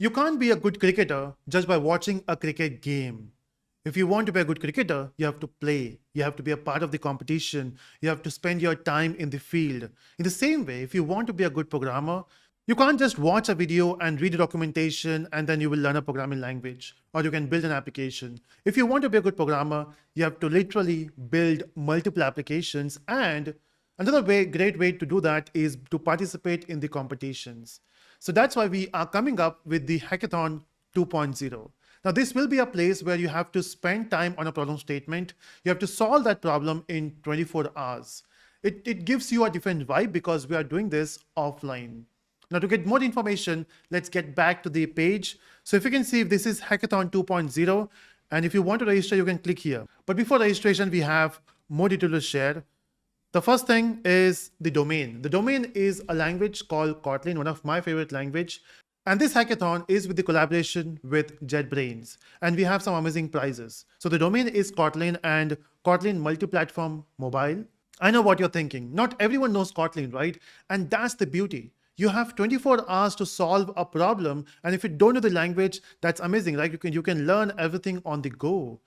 You can't be a good cricketer just by watching a cricket game. If you want to be a good cricketer, you have to play. You have to be a part of the competition. You have to spend your time in the field. In the same way, if you want to be a good programmer, you can't just watch a video and read the documentation and then you will learn a programming language or you can build an application. If you want to be a good programmer, you have to literally build multiple applications, and another great way to do that is to participate in the competitions. So that's why we are coming up with the Hackathon 2.0. Now, this will be a place where you have to spend time on a problem statement. You have to solve that problem in 24 hours. It gives you a different vibe because we are doing this offline. Now, to get more information, let's get back to the page. So if you can see, this is Hackathon 2.0. And if you want to register, you can click here. But before registration, we have more details to share. The first thing is the domain. The domain is a language called Kotlin, one of my favorite language. And this hackathon is with the collaboration with Jetbrains. And we have some amazing prizes. So the domain is Kotlin and Kotlin multi-platform mobile. I know what you're thinking. Not everyone knows Kotlin, right? And that's the beauty. You have 24 hours to solve a problem. And if you don't know the language, that's amazing, right? You can learn everything on the go.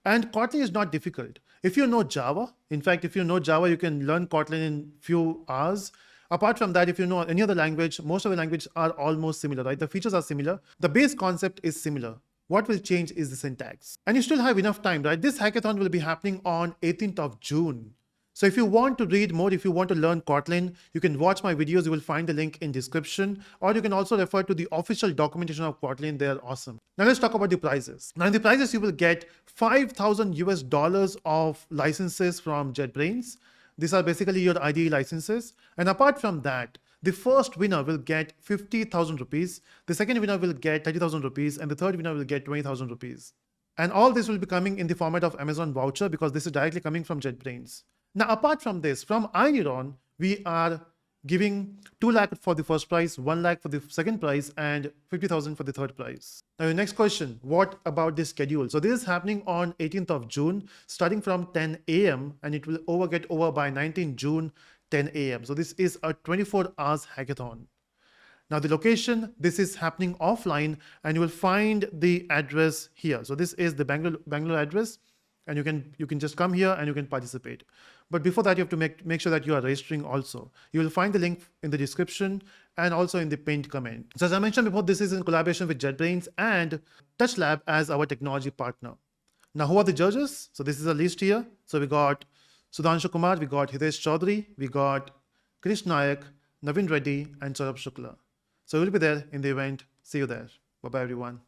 And Kotlin is not difficult. If you know Java, in fact, if you know Java, you can learn Kotlin in few hours. Apart from that, if you know any other language, most of the languages are almost similar, right? The features are similar. The base concept is similar. What will change is the syntax. And you still have enough time, right? This hackathon will be happening on 18th of June. So if you want to read more, if you want to learn Kotlin, you can watch my videos. You will find the link in description, or you can also refer to the official documentation of Kotlin. They're awesome. Now let's talk about the prizes. Now in the prizes, you will get 5,000 US dollars of licenses from JetBrains. These are basically your IDE licenses. And apart from that, the first winner will get 50,000 rupees. The second winner will get 30,000 rupees. And the third winner will get 20,000 rupees. And all this will be coming in the format of Amazon voucher because this is directly coming from JetBrains. Now, apart from this, from iNeuron, we are giving 2 lakh for the first prize, 1 lakh for the second prize, and 50,000 for the third prize. Now, your next question, what about the schedule? So this is happening on 18th of June, starting from 10 a.m. and it will get over by 19 June, 10 a.m. So this is a 24 hours hackathon. Now the location, this is happening offline and you will find the address here. So this is the Bangalore address. And you can just come here and you can participate. But before that, you have to make sure that you are registering also. You will find the link in the description and also in the pinned comment. So as I mentioned before, this is in collaboration with JetBrains and TouchLab as our technology partner. Now, who are the judges? So this is a list here. So we got Sudhanshu Kumar, we got Hitesh Chaudhary, we got Krish Nayak, Navin Reddy, and Saurabh Shukla. So we'll be there in the event. See you there. Bye-bye, everyone.